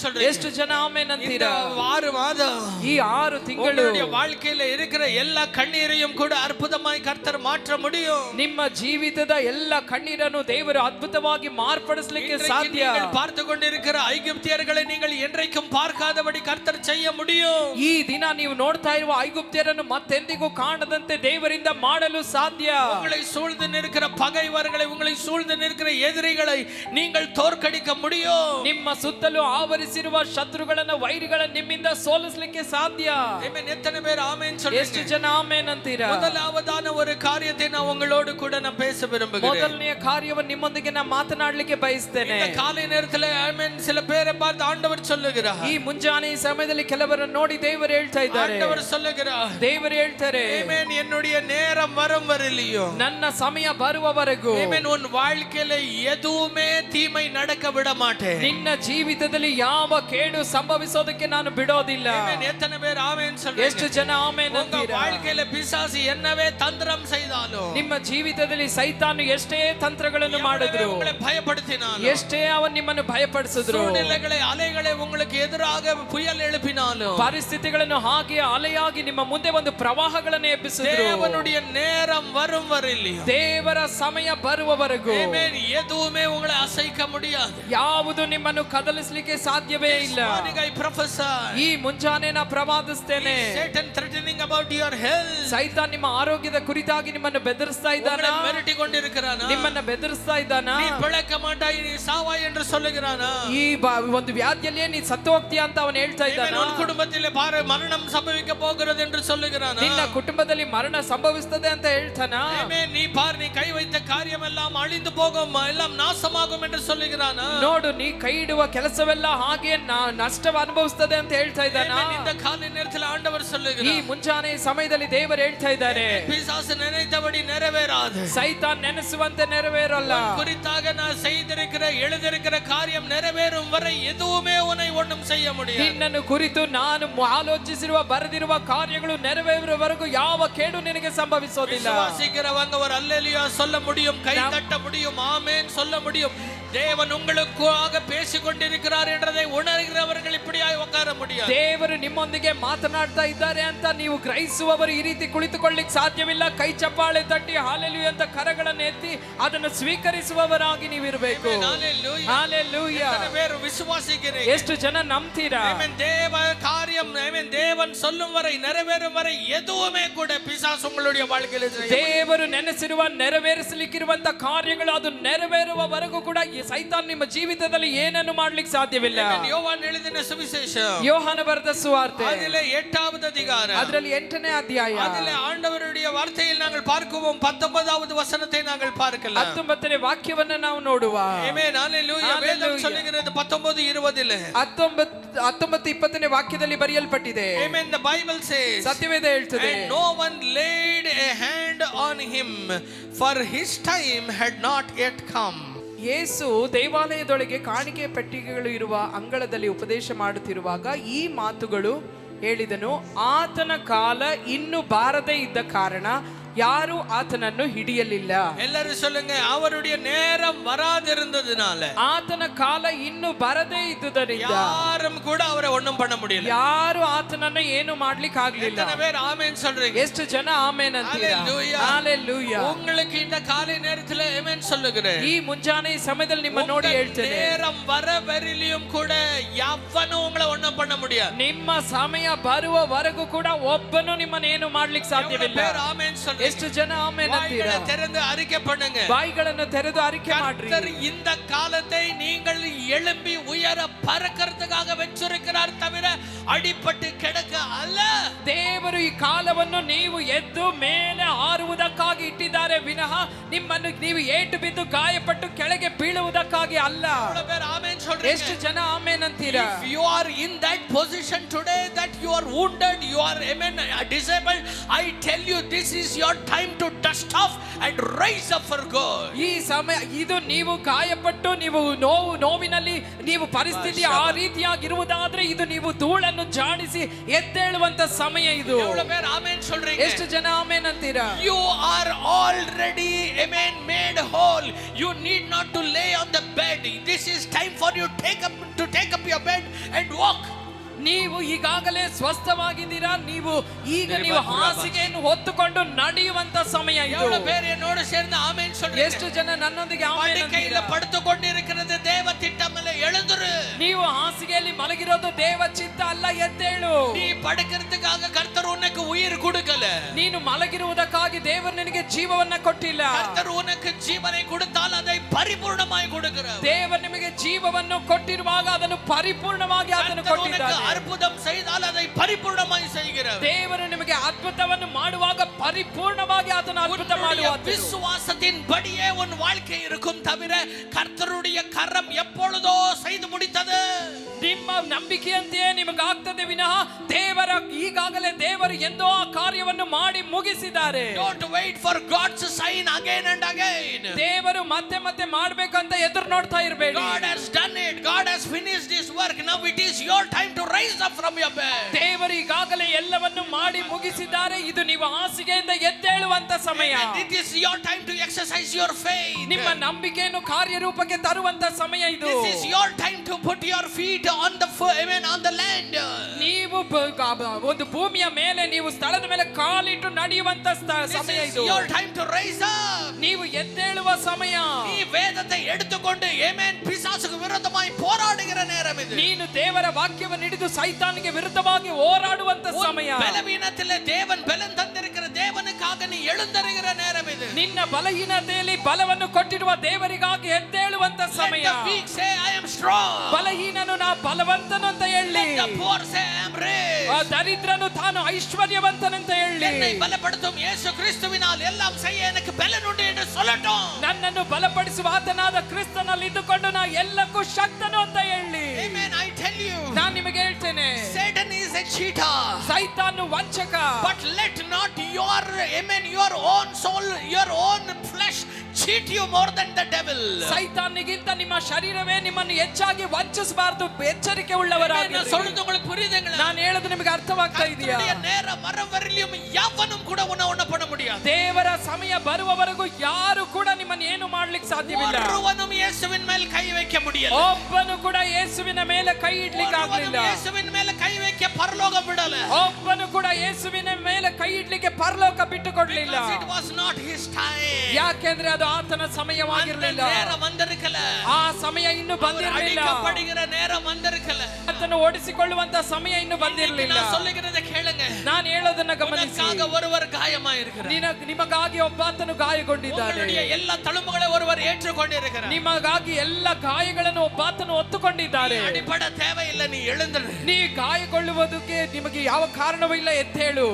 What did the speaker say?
சொல்றீங்க? ಎಷ್ಟು ಜನ ಆಮೆನ್ ಅಂತೀರಾ? 6 மாதம் ಈ 6 ತಿಂಗಳು உங்களுடைய வாழ்க்கையில இருக்கிற எல்லா கண்ணீரையும் கூட அற்புதமாய் கர்த்தர் மாற்ற முடியும். ನಿಮ್ಮ ಜೀವಿತದ ಎಲ್ಲ ಕಣ್ಣೀರನ್ನು ದೇವರು ಅದ್ಭುತವಾಗಿ ಮಾರ್ಪಡಿಸಲಿಕ್ಕೆ ಸಾಧ್ಯ. நீங்கள் பார்த்து கொண்டிருக்கிற ஐகுப்தியர்களை நீங்கள் என்றைக்கும் பார்க்காதபடி கர்த்தர் செய்ய முடியும். ಈ ದಿನ ನೀವು ನೋಡ್ತಾ ಇರುವ ಐಗುಪ್ತ್ಯರನ್ನು ಮತ್ತೆಂದಿಗೂ ಕಾಣದಂತೆ ದೇವರಿಂದ ಮಾಡಲು ಸಾಧ್ಯ. உங்களை சூழ்ந்து நிற்கிற பகைவர்களை, உங்களை சூழ்ந்து நிற்கிற எதிரிகளை நீங்கள் தோற்கடிக்க முடியும். ನಿಮ್ಮ ಸುತ್ತಲೂ ಆವರಿಸಿರುವ ಶತ್ರುಗಳನ್ನು, ವೈರಿಗಳನ್ನು ನಿಮ್ಮಿಂದ ಸೋಲಿಸಲಿಕ್ಕೆ ಸಾಧ್ಯ. ಆಮೆನ್. எத்தனை பேர் ஆமென் சொல்றீங்க? ಎಷ್ಟು ಜನ ಆಮೆನ್ ಅಂತೀರಾ? முதலாவதான ஒரு காரியத்தை நான் உங்களோடு கூட நான் பேச விரும்புகிறேன். ಮೊದಲನೆಯ ಕಾರ್ಯವನ್ನು ನಿಮ್ಮೊಂದಿಗೆ ನಾನು ಮಾತನಾಡಲಿಕ್ಕೆ ಬಯಸ್ತೇನೆ. இந்த காலை நேரத்துல ஆமென் சில பேரை பார்த்து ஆண்டவர் சொல்லுகிறார். ಈ ಮುಂಜಾನೆ ಈ ಸಮಯದಲ್ಲಿ ಕೆಲವರನ್ನು ನೋಡಿ ದೇವರು ಹೇಳ್ತಾ ಇದ್ದಾರೆ. ஆண்டவர் சொல்லுகிறார், ದೇವರು ಹೇಳ್ತಾರೆ, ஆமென், என்னுடைய நேரம் வரும் வரையிலும், ನನ್ನ ಸಮಯ ಬರುವವರೆಗೂ, ஆமென், உன் வாழ்க்கையில எதுவுமே தீமை நடக்க விட மாட்டேன். ನಿನ್ನ ಜೀವಿತದಲ್ಲಿ ಯಾವ ಕೇಡು ಸಂಭವಿಸೋದಕ್ಕೆ ನಾನು ಬಿಡೋದಿಲ್ಲ. ஆமென். எத்தனை பேர் ஆமென் சொல்றீங்க? ಎಷ್ಟು ಜನ ಆಮೆನ್ உங்க ಅಂತೀರಾ? வாழ்க்கையில பிசாசு என்னவே தந்திரம் செய்தாலும், ನಿಮ್ಮ ಜೀವಿತದಲ್ಲಿ ಸೈತಾನು ಎಷ್ಟೇ ತಂತ್ರಗಳನ್ನು ಮಾಡಿದ್ರು, உங்களை பயப்படுத்தினாலும், ಎಷ್ಟೇ ಅವನು ನಿಮ್ಮನ್ನು ಭಯಪಡಿಸಿದ್ರು, சூழ்நிலைகளை அலைகளை உங்களுக்கு எதிராக புயல் எழுப்பினாலும், ಪರಿಸ್ಥಿತಿಗಳನ್ನು ಹಾಗೆ ಅಲೆಯಾಗಿ ನಿಮ್ಮ ಮುಂದೆ ಒಂದು ಪ್ರವಾಹಗಳನ್ನು ಎಬ್ಬಿಸಿದ್ರು, தேவனுடைய நேரம் வரும் வரையிலும், ದೇವರ ಸಮಯ ಬರುವವರೆಗೂ, ஆமென், எதுவுமே உங்களை அசைக்க முடியாது. ಯಾವುದು ನಿಮ್ಮನ್ನು ಕದಲಿಸಲಿಕ್ಕೆ ಸಾಧ್ಯವೇ ಇಲ್ಲ. I prophesy, ಈ ಮುಂಜಾನೆ ನಾ ಪ್ರವಾದಿಸ್ತೇನೆ, Satan threatening about your health, ಸೈತಾನ್ ನಿಮ್ಮ ಆರೋಗ್ಯದ ಕುರಿತಾಗಿ ನಿಮ್ಮನ್ನು ಬೆದರಿಸ್ತಾ ಇದ್ದಾನ, உங்களை மிரட்டி கொண்டிருக்கிறானா? ನಿಮ್ಮನ್ನ ಬೆದರಿಸ್ತಾ ಇದ್ದಾನ, நீ பிழைக்க மாட்டாய், நீ சாவாய் என்று சொல்லுகிறானா? ಈ ಒಂದು ವ್ಯಾಧಿಯಲ್ಲೇ ನೀ ಸತ್ತು ಹೋಗ್ತೀಯ ಅಂತ ಅವನು ಹೇಳ್ತಾ ಇದ್ದಾನ. உன் குடும்பத்திலே பாரு மரணம் சம்பவிக்க போகிறது என்று சொல்லுகிறானா? ನಿನ್ನ ಕುಟುಂಬದಲ್ಲಿ ಮರಣ ಸಂಭವಿಸುತ್ತದೆ ಅಂತ ಹೇಳ್ತಾನ. ஆமென். நீ பார், நீ கை வைத்த காரியம் எல்லாம் அழிந்து போகும், எல்லாம் நாசமாகும் என்று சொல்லுகிறானா? ನೋಡು, ನೀ ಕೈ ಇಡುವ ಕೆಲಸವೆಲ್ಲ ಹಾಗೆ ನಷ್ಟ ಅನುಭವಿಸುತ್ತದೆ ಅಂತ ಹೇಳ್ತಾ ಇದ್ದಾನ. இந்த காலை நேரத்தில் ஆண்டவர் ಈ சொல்லுகிறார், ಮುಂಜಾನೆ ಸಮಯದಲ್ಲಿ ದೇವರು ಹೇಳ್ತಾ ಇದ್ದಾರೆ, பிசாசு நினைத்தபடி நிறைவேறாது. ಸೈತಾನ್ ನೆನೆಸುವಂತೆ ನೆರವೇರಲ್ಲ. குறித்தாக நான் செய்திருக்கிற எழுதிருக்கிற காரியம் நிறைவேறும் வரை எதுவுமே உன்னை ஒண்ணும் செய்ய முடியாது. ನಿನ್ನನ್ನು ಕುರಿತು ನಾನು ಆಲೋಚಿಸಿರುವ ಬರೆದಿರುವ ಕಾರ್ಯಗಳು ನೆರವೇರುವವರೆಗೂ ಯಾವ ಕೇಡು ನಿನಗೆ ಸಂಭವಿಸೋದಿಲ್ಲ. விசுவாசிக்கிறவங்க ஒரு அல்லேலூயா சொல்ல முடியும், கை தட்ட முடியும், ஆமென் சொல்ல முடியும். தேவன் உங்களுக்காக பேசிக் கொண்டிருக்கிறார் என்றதை உணர்கிறவர்கள் இப்படியாய் உட்கார முடியாது. ದೇವರು ನಿಮ್ಮೊಂದಿಗೆ ಮಾತನಾಡ್ತಾ ಇದ್ದಾರೆ ಅಂತ ನೀವು ಗ್ರಹಿಸುವವರು ಈ ರೀತಿ ಕುಳಿತುಕೊಳ್ಳಿಕ್ಕೆ ಸಾಧ್ಯವಿಲ್ಲ. ಕೈ ಚಪ್ಪಾಳೆ ತಟ್ಟಿ ಹಾಲೆಲೂಯಾ ಅಂತ ಕರಗಳನ್ನು ಎತ್ತಿ ಅದನ್ನು ಸ್ವೀಕರಿಸುವವರಾಗಿ ನೀವು ಇರಬೇಕು. ಹಾಲೆಲೂಯಾ. விசுவாசிக்கிறீங்க? ಎಷ್ಟು ಜನ ನಂಬ್ತೀರಾ? ஆமென். தேவ காரியம், ஆமென், தேவன் சொல்லும் வரை, நிறைவேறும் வரை எதுவுமே கூட பிசாசு உங்களுடைய வாழ்க்கையில் ದೇವರು ನೆನೆಸಿರುವ ನೆರವೇರಿಸಲಿಕ್ಕಿರುವಂತ ಕಾರ್ಯಗಳು ಅದು ನೆರವೇರುವವರೆಗೂ ಕೂಡ ಈ ಸೈತಾನ್ ನಿಮ್ಮ ಜೀವಿತದಲ್ಲಿ ಏನನ್ನು ಮಾಡ್ಲಿಕ್ಕೆ ಸಾಧ್ಯವಿಲ್ಲ. யோவான் எழுதின சுவிசேஷம், ಯೋಹಾನ ಬರೆದ ಸುವಾರ್ತೆ, அதிலே 8வது அதிகாரம், ಅದರಲ್ಲಿ 8ನೇ ಅಧ್ಯಾಯ, அதிலே ஆண்டவருடைய வார்த்தையில் நாங்கள் பார்க்குவோம் 19வது வசனத்தை நாங்கள் பார்க்கலாம். 19ನೇ ವಾಕ್ಯವನ್ನು ನಾವು ನೋಡುವ. ஆமென். ஹalleluya. வேதம் சொல்லுகிறது 19:20 19-20ನೇ ವಾಕ್ಯದಲ್ಲಿ ಬರೆಯಲ್ಪಟ್ಟಿದೆ. Amen. The Bible says, ಸತ್ಯವೇದ ಹೇಳ್ತದೆ, and no one laid a hand on him, for his time had not yet come. ಯೇಸು ದೇವಾಲಯದೊಳಗೆ ಕಾಣಿಕೆ ಪೆಟ್ಟಿಗೆಗಳು ಇರುವ ಅಂಗಳದಲ್ಲಿ ಉಪದೇಶ ಮಾಡುತ್ತಿರುವಾಗ ಈ ಮಾತುಗಳು ಹೇಳಿದನು. ಆತನ ಕಾಲ ಇನ್ನು ಬಾರದೇ ಇದ್ದ ಕಾರಣ ಯಾರು ಆತನನ್ನು ಹಿಡಿಯಲಿಲ್ಲ. ಎಲ್ಲರೂ சொல்லுங்க, அவருடைய நேரம் வராதிருந்ததனால, ಆತನ ಕಾಲ ಇನ್ನು ಬರದೇ ಇದ್ದುದರಿಂದ யாரும் கூட அவரை ஒண்ணும் பண்ண முடியல. ಯಾರು ಆತನನ್ನು ಏನು ಮಾಡ್ಲಿಕ್ಕೆ ಆಗ್ಲಿಲ್ಲ. எத்தனை பேர் ஆமென் சொல்றீங்க? ಎಷ್ಟು ಜನ ಆಮೆನ್ ಅಂತೀರಾ? Hallelujah. Hallelujah. உங்களுக்கு இந்த காலை நேரத்துல ஆமென் சொல்லுகிறேன். ಈ ಮುಂಜಾನೆ ಈ ಸಮಯದಲ್ಲಿ ನಿಮ್ಮ ನೋಡಿ ಹೇಳ್ತೇನೆ, நேரம் வரவரையிலும் கூட எவனும் உங்களை ஒண்ணும் பண்ண முடியாது. ನಿಮ್ಮ ಸಮಯ ಬರುವವರೆಗೂ ಕೂಡ ಒಬ್ಬನು ನಿಮ್ಮನ್ನು ಏನು ಮಾಡ್ಲಿಕ್ಕೆ ಸಾಧ್ಯವಿಲ್ಲ. பேர் ஆமென் சொல்றீங்க? ಎಷ್ಟು ಜನ ಆಮೆನ್ ಅಂತೀರಾ? திறந்து அறிக்கை பண்ணுங்க. ಬಾಯಿಗಳನ್ನು ತೆರೆದು ಅರಿಕೆ ಮಾಡ್ರಿ. கர்த்தர் இந்த காலத்தை நீங்கள் எழும்பி உயர பறக்கிறதுக்காக வெச்சிருக்கிறார் தவிர அடிபட்டு கிடக்க அல்ல. ದೇವರು ಈ ಕಾಲವನ್ನು ನೀವು ಎದ್ದು ಮೇಲೆ ಹಾರುವುದಕ್ಕಾಗಿ ಇಟ್ಟಿದ್ದಾರೆ ವಿನಃ ನಿಮ್ಮನ್ನು ನೀವು ಏಟು ಬಿದ್ದು ಗಾಯಪಟ್ಟು ಕೆಳಗೆ ಬೀಳುವುದಕ್ಕಾಗಿ ಅಲ್ಲ. ஆமென் சொல்றீங்க? ಎಷ್ಟು ಜನ ಆಮೆನ್ ಅಂತೀರಾ? If you are in that position today that you are wounded, you are amen disabled, I tell you this is your time to dust off and rise up for God. ಈ ಸಮಯ ಇದು, ನೀವು ಗಾಯಪಟ್ಟು ನೀವು ನೋವಿನಲ್ಲಿ ನೀವು ಪರಿಸ್ಥಿತಿ ಆ ರೀತಿಯಾಗಿರುವುದಾದ್ರೆ ಇದು ನೀವು ಧೂಳನ್ನು ಜಾಡಿಸಿ ಎದ್ದೇಳುವಂತ ಸಮಯ ಇದು. ಆಮೆನ್ சொல்றீங்க? ಎಷ್ಟು ಜನ ಆಮೆನ್ ಅಂತೀರಾ? You are already amen made whole. You need not to lay on the bed. This is time for you take up your bed and walk. ನೀವು ಈಗಾಗಲೇ ಸ್ವಸ್ಥವಾಗಿದ್ದೀರಾ, ನೀವು ಈಗ ನೀವು ಹಾಸಿಗೆಯನ್ನು ಹೊತ್ತುಕೊಂಡು ನಡೆಯುವಂತ ಸಮಯ ಇದು. எவ்வளவு பேர் என்னோட சேர்ந்து ஆமென் சொல்றீங்க? ಎಷ್ಟು ಜನ ನನ್ನೊಂದಿಗೆ ಆಮೆನ್ படுக்கையில ಅಂತೀರಾ? படுத்துக்கொண்டிருக்கிறது தேவ திட்டமல்ல, எழுந்துரு. ನೀವು ಹಾಸಿಗೆಯಲ್ಲಿ ಮಲಗಿರೋದು ದೇವ ಚಿತ್ತ ಅಲ್ಲ, ಎದ್ದೇಳು. நீ படுக்கிறதுக்காக கர்த்தர் உனக்கு உயிர் கொடுக்கல. ನೀನು ಮಲಗಿರುವುದಕ್ಕಾಗಿ ದೇವರು ನಿನಗೆ ಜೀವವನ್ನ ಕೊಟ್ಟಿಲ್ಲ. கர்த்தர் உனக்கு ஜீவனை கொடுத்தால் அதை பரிபூர்ணமாய் கொடுக்கிறார். ದೇವರು ನಿಮಗೆ ಜೀವವನ್ನು ಕೊಟ್ಟಿರುವಾಗ ಅದನ್ನು ಪರಿಪೂರ್ಣವಾಗಿ ಆತನು ಕೊಟ್ಟಿದ್ದಾನೆ. அற்புதம் செய்தால் அதை பரிபூர்ணமாய் செய்கிறார். ದೇವರು ನಿಮಗೆ ಅದ್ಭುತವನ್ನು ಮಾಡುವಾಗ ಪರಿಪೂರ್ಣವಾಗಿ ಆತನು ಅದ್ಭುತ ಮಾಡುವಾತನು. விசுவாசத்தின் படியே உன் வாழ்க்கை இருக்கும் தவிர கர்த்தருடைய கரம் எப்பொழுதோ செய்து முடித்தது. ನಿಮ್ಮ ನಂಬಿಕೆಯಂತೆಯೇ ನಿಮಗಾಗ್ತದೆ ವಿನಃ ದೇವರ ಈಗಾಗಲೇ ದೇವರು ಎಂದೋ ಆ ಕಾರ್ಯವನ್ನು ಮಾಡಿ ಮುಗಿಸಿದ್ದಾರೆ. Don't wait for God's sign again and again. ದೇವರು ಮತ್ತೆ ಮತ್ತೆ ಮಾಡಬೇಕಂತ ಎದುರು ನೋಡ್ತಾ ಇರಬೇಡಿ. God has done it. God has finished His work. Now it is your time to rise up from your bed. ದೇವರು ಈಗಾಗಲೇ ಎಲ್ಲವನ್ನು ಮಾಡಿ ಮುಗಿಸಿದ್ದಾರೆ. ಇದು ನೀವು ಹಾಸಿಗೆಯಿಂದ ಎದ್ದೇಳುವಂತ ಸಮಯ. It is your time to exercise your faith. ನಿಮ್ಮ ನಂಬಿಕೆಯನ್ನು ಕಾರ್ಯರೂಪಕ್ಕೆ ತರುವಂತ ಸಮಯ ಇದು. This is your time to put your feet on the land. ನೀವು ಒಂದು ಭೂಮಿಯ ಮೇಲೆ ನೀವು ಸ್ಥಳದ ಮೇಲೆ ಕಾಲಿಟ್ಟು ನಡೆಯುವಂತ ಸಮಯ This is ಇದು. your time to rise up. ನೀವು ಎದ್ದೇಳುವ ಸಮಯ. நீ வேதத்தை எடுத்துக்கொண்டு ஆமென் பிசாசுக்கு விரோதமாய் போராடுகிற நேரம் இது. ನೀನು ದೇವರ ವಾಕ್ಯವನ್ನು ಹಿಡಿದು ಸೈತಾನಿಗೆ ವಿರುದ್ಧವಾಗಿ ಹೋರಾಡುವಂತ ಸಮಯ. பலவீனத்திலே தேவன் பலன் தந்திருக்கிற தேவனுக்காக நீ எழுந்தருகிற நேரம் இது. ನಿನ್ನ ಬಲಹೀನತೆಯಲ್ಲಿ ಬಲವನ್ನು ಕೊಟ್ಟಿರುವ ದೇವರಿಗಾಗಿ ಎದ್ದೇಳುವಂತ ಸಮಯ. Let the weak say I am strong. ಬಲಹೀನನು ನಾ ಬಲವಂತನು ಅಂತ ಹೇಳಿ. Let the poor say I am rich. ದರಿದ್ರನು ತಾನು ಐಶ್ವರ್ಯವಂತನಂತ ಹೇಳಿ. என்னை பலப்படுத்தும் இயேசு கிறிஸ்துவினால் எல்லாம் செய்ய எனக்கு பலன் உண்டு என்று சொல்லட்டும். ನನ್ನನ್ನು ಬಲಪಡಿಸುವ ಆತನಾದ ಕ್ರಿಸ್ತನಲ್ಲಿ ಇದ್ದುಕೊಂಡು ನಾ ಎಲ್ಲಕ್ಕೂ ಶಕ್ತನು ಅಂತ ಹೇಳಿ. Amen. I tell you. ನಾನು ನಿಮಗೆ ಹೇಳ್ತೇನೆ, Satan is a cheater. ಸೈತಾನು ವಂಚಕ. But let not your own soul, your own flesh cheat you more than the devil. ಸೈತಾನಿಗಿಂತ ನಿಮ್ಮ ಶರೀರವೇ ನಿಮ್ಮನ್ನು ಹೆಚ್ಚಾಗಿ ವಂಚಿಸಬಾರದು. ಎಚ್ಚರಿಕೆ ಉಳ್ಳವರಾಗಿ. நான் சொல்றது உங்களுக்கு புரியுதுங்களா? ನಾನು ಹೇಳೋದು ನಿಮಗೆ ಅರ್ಥವಾಗ್ತಾ ಇದೆಯಾ? கர்த்தருடைய நேரம் வரவரையிலும் யாவனும் கூட உன்னை பண்ண முடியாது. ದೇವರ ಸಮಯ ಬರುವವರೆಗೂ ಯಾರು ಕೂಡ ನಿಮ್ಮನ್ನು ಏನು ಮಾಡ್ಲಿಕ್ಕೆ ಸಾಧ್ಯವಿಲ್ಲ. ஒருவனும் இயேசுவின் மேல் கை வைக்க முடியல. ಒಬ್ಬನು ಕೂಡ ಯೇಸುವಿನ ಮೇಲೆ ಕೈ ಇಡ್ಲಿಕ್ಕೆ ಆಗಲಿಲ್ಲ. இயேசுவின் மேல கை வைக்க பரலோகம் விடல. ಒಬ್ಬನು ಕೂಡ ಯೇಸುವಿನ ಮೇಲೆ ಕೈ ಇಡ್ಲಿಕ್ಕೆ ಪರಲೋಕ ಬಿಟ್ಟು ಕೊಡ್ಲಿಲ್ಲ. It was not his time. ಯಾಕೆಂದ್ರೆ ಅದು ಆತನ ಸಮಯವಾಗಿರಲಿಲ್ಲ. நேரம் வந்திருக்கல. ಆ ಸಮಯ ಇನ್ನು ಬಂದಿರಲಿಲ್ಲ. அடிக்கப்படுகிற நேரம் வந்திருக்கல. ಆತನು ಓಡಿಸಿಕೊಳ್ಳುವಂತ ಸಮಯ ಇನ್ನು ಬಂದಿರಲಿಲ್ಲ. நான் சொல்லுகிறதை கேளுங்க. ನಾನು ಹೇಳೋದನ್ನ ಗಮನಿಸಿ. உனக்காக ஒருவர் காயமாயிருக்கிறார். ನಿಮಗಾಗಿ ಒಬ್ಬಾತನು ಗಾಯಗೊಂಡಿದ್ದಾನೆ. உங்களுடைய எல்லா தழும்புகளை ஒருவர் ஏற்றுக்கொண்டிருக்கிறார். ನಿಮಗಾಗಿ ಎಲ್ಲ ಗಾಯಗಳನ್ನು ಒಬ್ಬಾತನು ಒತ್ತುಕೊಂಡಿದ್ದಾರೆ. ಅಡಿಪಡ தேவையில்லை, நீ எழுந்திரு. ನೀ ಗಾಯಗೊಳ್ಳುವುದಕ್ಕೆ ನಿಮಗೆ ಯಾವ ಕಾರಣವೂ ಇಲ್ಲ, ಎದ್ದೇಳು.